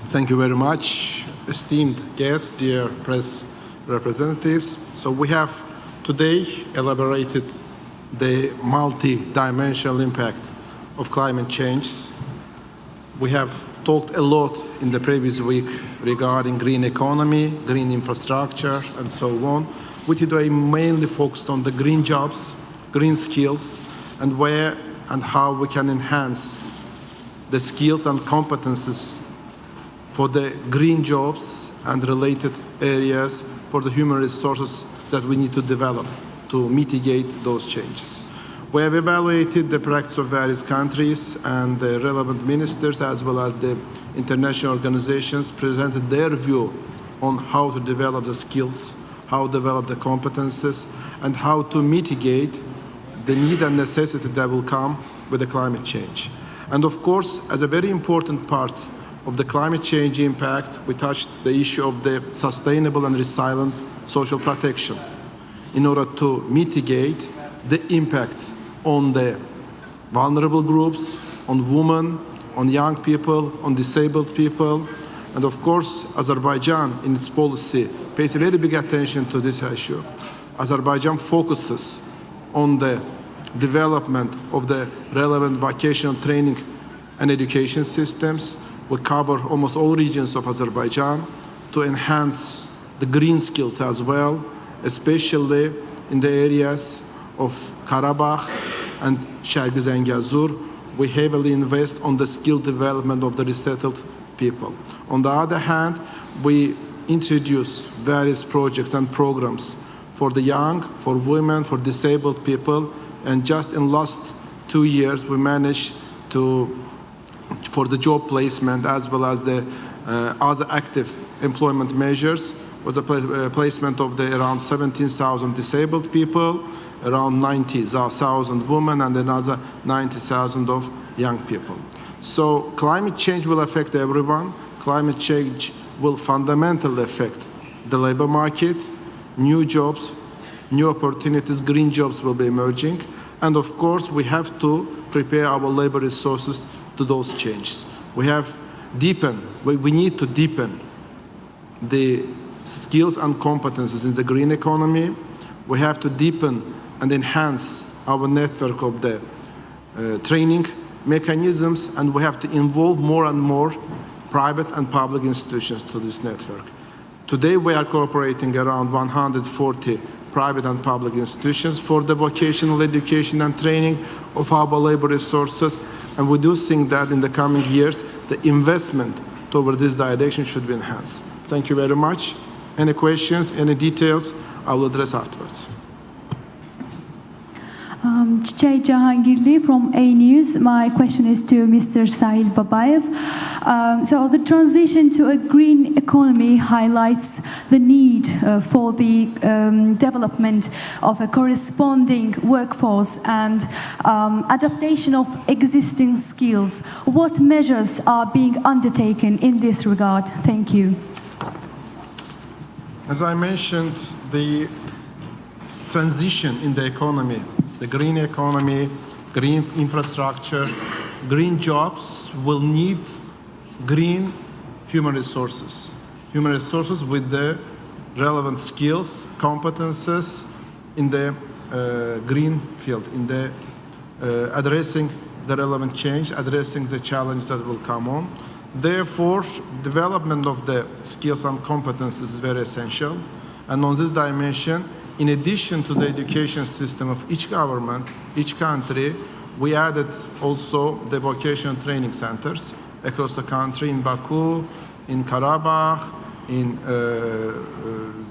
Thank you very much, esteemed guests, dear press representatives. So we have today elaborated the multi-dimensional impact of climate change. We have talked a lot in the previous week regarding green economy, green infrastructure, and so on. We today mainly focused on the green jobs, green skills, and where and how we can enhance the skills and competences for the green jobs and related areas for the human resources that we need to develop to mitigate those changes. We have evaluated the practice of various countries, and the relevant ministers as well as the international organizations presented their view on how to develop the skills, how to develop the competences, and how to mitigate the need and necessity that will come with the climate change. And of course, as a very important part of the climate change impact, we touched the issue of the sustainable and resilient social protection in order to mitigate the impact on the vulnerable groups, on women, on young people, on disabled people. And of course, Azerbaijan in its policy pays a very big attention to this issue. Azerbaijan focuses on the development of the relevant vocational training and education systems. We cover almost all regions of Azerbaijan to enhance the green skills as well, especially in the areas of Karabakh and Sharqi Zangezur. We heavily invest on the skill development of the resettled people. On the other hand, we introduce various projects and programs for the young, for women, for disabled people, and just in the last 2 years we managed to, for the job placement as well as the other active employment measures, was the placement of the around 17,000 disabled people, around 90,000 women, and another 90,000 of young people. So climate change will affect everyone. Climate change will fundamentally affect the labor market. New jobs, new opportunities, green jobs will be emerging. And of course, we have to prepare our labor resources to those changes. We need to deepen the skills and competences in the green economy. We have to deepen and enhance our network of the training mechanisms, and we have to involve more and more private and public institutions to this network. Today we are cooperating around 140 private and public institutions for the vocational education and training of our labor resources, and we do think that in the coming years the investment toward this direction should be enhanced. Thank you very much. Any questions, any details, I will address afterwards. Çiçek Jahangirli from A News. My question is to Mr. Sahil Babayev. So the transition to a green economy highlights the need for the development of a corresponding workforce and adaptation of existing skills. What measures are being undertaken in this regard? Thank you. As I mentioned, the transition in the economy, the green economy, green infrastructure, green jobs will need green human resources. Human resources with the relevant skills, competences in the green field, in the addressing the relevant change, addressing the challenge that will come on. Therefore, development of the skills and competences is very essential. And on this dimension, in addition to the education system of each government, each country, we added also the vocational training centers across the country in Baku, in Karabakh, in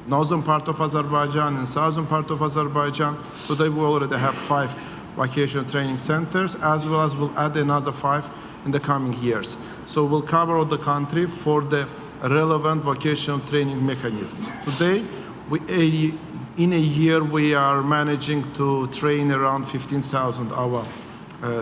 northern part of Azerbaijan, in southern part of Azerbaijan. Today we already have 5 vocational training centers, as well as we'll add another 5 in the coming years. So we'll cover all the country for the relevant vocational training mechanisms. Today, in a year, we are managing to train around 15,000 our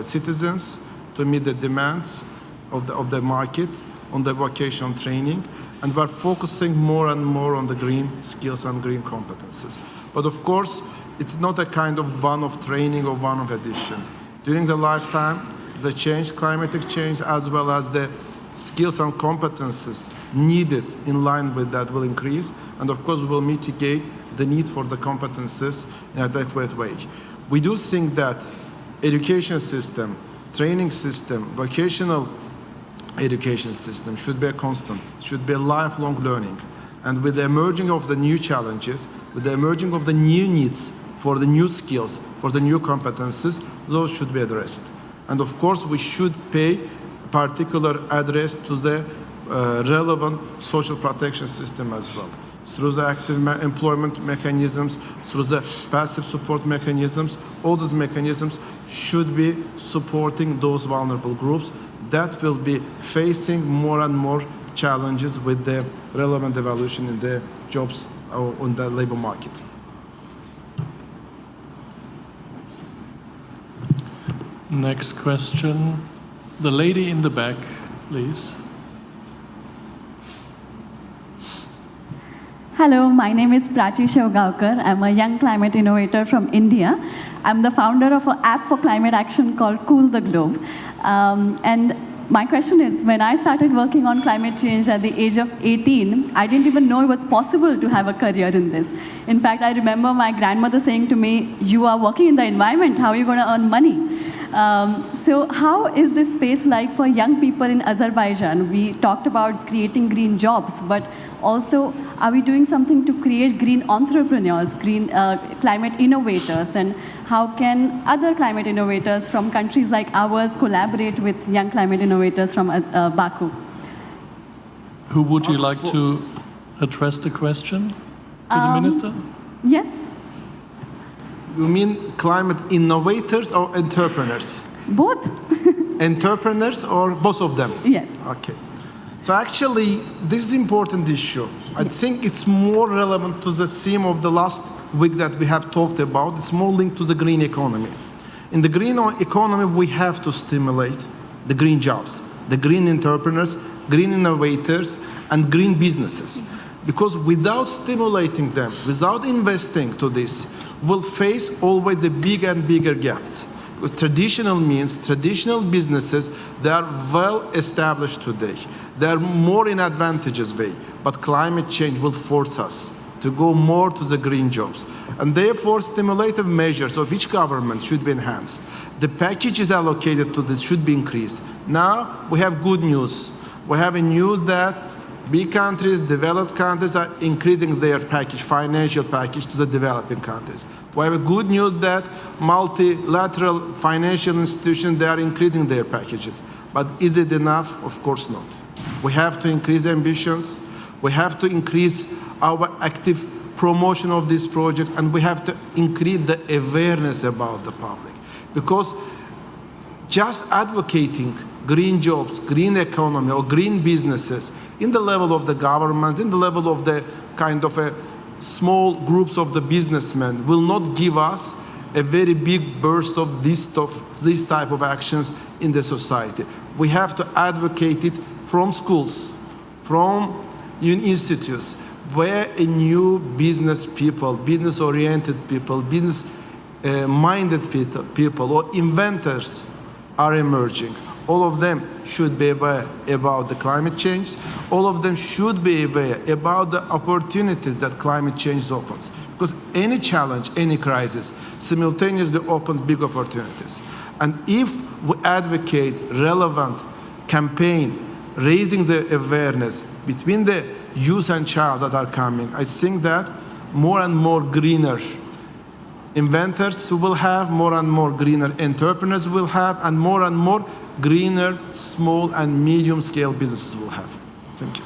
citizens to meet the demands of the market on the vocational training. And we're focusing more and more on the green skills and green competences. But of course, it's not a kind of one-off training or one-off addition. During the lifetime, the change, climatic change, as well as the skills and competences needed in line with that will increase, and of course we will mitigate the need for the competences in an adequate way. We do think that education system, training system, vocational education system should be a constant, should be a lifelong learning. And with the emerging of the new challenges, with the emerging of the new needs for the new skills, for the new competences, those should be addressed. And of course, we should pay particular address to the relevant social protection system as well. Through the active employment mechanisms, through the passive support mechanisms, all those mechanisms should be supporting those vulnerable groups that will be facing more and more challenges with the relevant evolution in the jobs on the labor market. Next question. The lady in the back, please. Hello, my name is Prachi Shevgaonkar. I'm a young climate innovator from India. I'm the founder of an app for climate action called Cool the Globe. And my question is, when I started working on climate change at the age of 18, I didn't even know it was possible to have a career in this. In fact, I remember my grandmother saying to me, "You are working in the environment, how are you going to earn money?" So how is this space like for young people in Azerbaijan? We talked about creating green jobs, but also are we doing something to create green entrepreneurs, green climate innovators, and how can other climate innovators from countries like ours collaborate with young climate innovators from Baku? Who would you like to address the question to the minister? Yes. You mean climate innovators or entrepreneurs? Both. Entrepreneurs or both of them? Yes. Okay. So actually, this is an important issue. I think it's more relevant to the theme of the last week that we have talked about. It's more linked to the green economy. In the green economy, we have to stimulate the green jobs, the green entrepreneurs, green innovators, and green businesses. Because without stimulating them, without investing to this, we'll face always the bigger and bigger gaps. Because traditional businesses, they are well established today. They are more in advantageous way. But climate change will force us to go more to the green jobs. And therefore, stimulative measures of each government should be enhanced. The packages allocated to this should be increased. Now, we have good news. We have a news that big countries, developed countries are increasing their package, financial package to the developing countries. We have a good news that multilateral financial institutions, they are increasing their packages. But is it enough? Of course not. We have to increase ambitions. We have to increase our active promotion of these projects, and we have to increase the awareness about the public. Because just advocating green jobs, green economy, or green businesses in the level of the government, in the level of the kind of a small groups of the businessmen will not give us a very big burst of this type of actions in the society. We have to advocate it from schools, from institutes, where a new business people, business-oriented people, business-minded people, or inventors are emerging. All of them should be aware about the climate change. All of them should be aware about the opportunities that climate change opens. Because any challenge, any crisis, simultaneously opens big opportunities. And if we advocate relevant campaign, raising the awareness between the youth and child that are coming, I think that more and more greener inventors will have, more and more greener entrepreneurs will have, and more greener small and medium scale businesses will have. Thank you.